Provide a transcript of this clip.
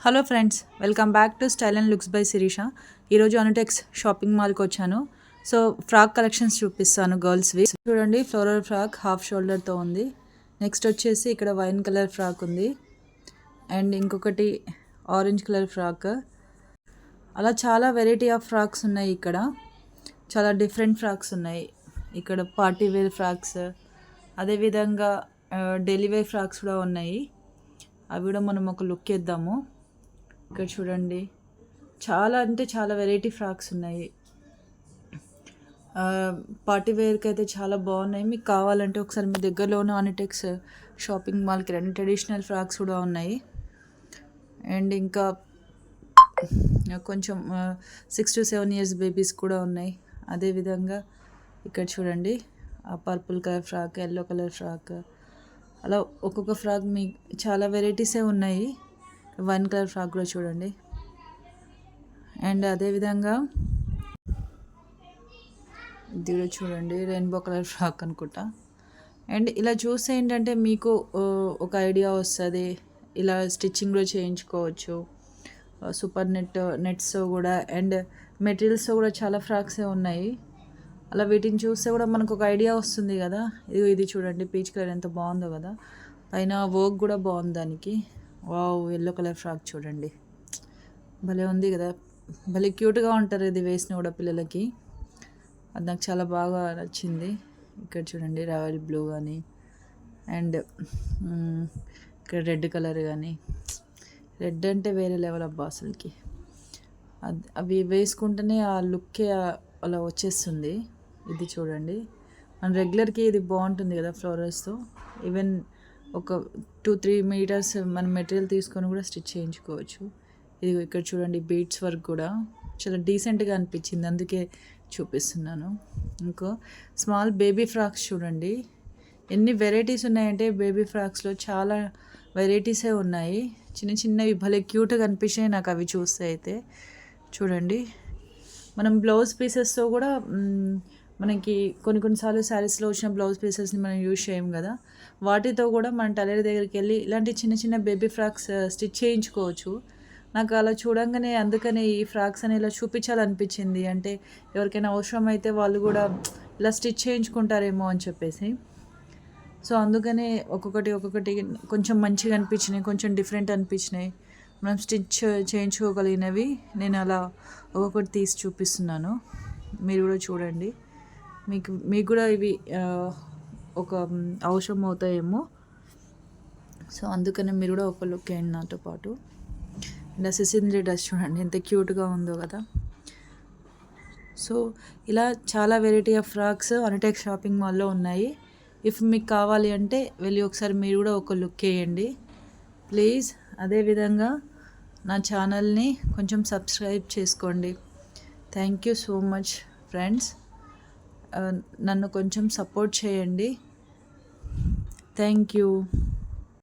Hello friends, welcome back to style and looks by Shirisha. ఈరోజు Anutex shopping మాల్కి వచ్చాను. So frock collections చూపిస్తాను గర్ల్స్వి. చూడండి, ఫ్లోరల్ ఫ్రాక్ హాఫ్ షోల్డర్తో ఉంది. నెక్స్ట్ వచ్చేసి ఇక్కడ వైన్ కలర్ ఫ్రాక్ ఉంది అండ్ ఇంకొకటి ఆరెంజ్ కలర్ ఫ్రాక్. అలా చాలా వెరైటీ ఆఫ్ ఫ్రాక్స్ ఉన్నాయి. ఇక్కడ చాలా డిఫరెంట్ ఫ్రాక్స్ ఉన్నాయి. ఇక్కడ పార్టీ వేర్ ఫ్రాక్స్, అదేవిధంగా డైలీ వేర్ ఫ్రాక్స్ కూడా ఉన్నాయి. అవి కూడా మనం ఒక లుక్ ఇద్దాము. ఇక్కడ చూడండి, చాలా అంటే చాలా వెరైటీ ఫ్రాక్స్ ఉన్నాయి. పార్టీ వేర్కి అయితే చాలా బాగున్నాయి. మీకు కావాలంటే ఒకసారి మీ దగ్గరలో ఉన్న అనిటెక్స్ షాపింగ్ మాల్కి రండి. ట్రెడిషనల్ ఫ్రాక్స్ కూడా ఉన్నాయి. అండ్ ఇంకా కొంచెం 6 to 7 years బేబీస్ కూడా ఉన్నాయి. అదేవిధంగా ఇక్కడ చూడండి, ఆ purple colour frock, yellow colour frock, అలా ఒక్కొక్క ఫ్రాక్ మీ చాలా వెరైటీసే ఉన్నాయి. వైన్ కలర్ ఫ్రాక్ కూడా చూడండి. అండ్ అదేవిధంగా ఇది కూడా చూడండి, రెయిన్బో కలర్ ఫ్రాక్ అనుకుంటా. అండ్ ఇలా చూస్తే ఏంటంటే మీకు ఒక ఐడియా వస్తుంది. ఇలా స్టిచ్చింగ్ కూడా చేయించుకోవచ్చు. సూపర్ నెట్స్ కూడా అండ్ మెటీరియల్స్తో కూడా చాలా ఫ్రాక్సే ఉన్నాయి. అలా వీటిని చూస్తే కూడా మనకు ఒక ఐడియా వస్తుంది కదా. ఇది చూడండి, పీచ్ కలర్ ఎంత బాగుందో కదా. పైన వర్క్ కూడా బాగుంది దానికి. వావ్, ఎల్లో కలర్ ఫ్రాక్ చూడండి, భలే ఉంది కదా. భలే క్యూట్గా ఉంటారు ఇది వేసిన కూడా పిల్లలకి. అది నాకు చాలా బాగా నచ్చింది. ఇక్కడ చూడండి, రాయల్ బ్లూ కానీ అండ్ ఇక్కడ రెడ్ కలర్ కానీ. రెడ్ అంటే వేరే లెవెల్ అబ్బా అసలుకి. అవి వేసుకుంటేనే ఆ లుక్కే అలా వచ్చేస్తుంది. ఇది చూడండి, మన రెగ్యులర్కి ఇది బాగుంటుంది కదా ఫ్లోరల్స్తో. ఈవెన్ ఒక 2-3 మీటర్స్ మన మెటీరియల్ తీసుకొని కూడా స్టిచ్ చేయించుకోవచ్చు. ఇది ఇక్కడ చూడండి, బీడ్స్ వర్క్ కూడా చాలా డీసెంట్గా అనిపించింది, అందుకే చూపిస్తున్నాను. ఇంకో స్మాల్ బేబీ ఫ్రాక్స్ చూడండి, ఎన్ని వెరైటీస్ ఉన్నాయంటే బేబీ ఫ్రాక్స్లో చాలా వెరైటీసే ఉన్నాయి. చిన్న చిన్నవి భలే క్యూట్గా అనిపించాయి నాకు అవి చూస్తే. అయితే చూడండి, మనం బ్లౌజ్ పీసెస్తో కూడా మనకి కొన్నిసార్లు శారీస్లో వచ్చిన బ్లౌజ్ పీసెస్ని మనం యూజ్ చేయం కదా, వాటితో కూడా మన టైలర్ దగ్గరికి వెళ్ళి ఇలాంటి చిన్న చిన్న బేబీ ఫ్రాక్స్ స్టిచ్ చేయించుకోవచ్చు. నాకు అలా చూడంగానే అందుకనే ఈ ఫ్రాక్స్ అని ఇలా చూపించాలనిపించింది. అంటే ఎవరికైనా అవసరం అయితే వాళ్ళు కూడా ఇలా స్టిచ్ చేయించుకుంటారేమో అని చెప్పేసి. సో అందుకనే ఒక్కొక్కటి కొంచెం మంచిగా అనిపించినాయి, కొంచెం డిఫరెంట్ అనిపించినాయి, మనం స్టిచ్ చేయించుకోగలిగినవి నేను అలా ఒక్కొక్కటి తీసి చూపిస్తున్నాను. మీరు కూడా చూడండి, మీకు కూడా ఇవి ఒక అవసరం అవుతాయేమో. సో అందుకనే మీరు కూడా ఒక లుక్ వేయండి నాతో పాటు. అండ్ సిసింద్రి డ్రెస్ చూడండి, ఎంత క్యూట్గా ఉందో కదా. సో ఇలా చాలా వెరైటీ ఆఫ్ ఫ్రాక్స్ అనిటెక్స్ షాపింగ్ మాల్లో ఉన్నాయి. ఇఫ్ మీకు కావాలి అంటే వెళ్ళి ఒకసారి మీరు కూడా ఒక లుక్ వేయండి ప్లీజ్. అదేవిధంగా నా ఛానల్ని కొంచెం సబ్స్క్రైబ్ చేసుకోండి. Thank you so much friends. నన్ను కొంచెం సపోర్ట్ చేయండి. Thank you.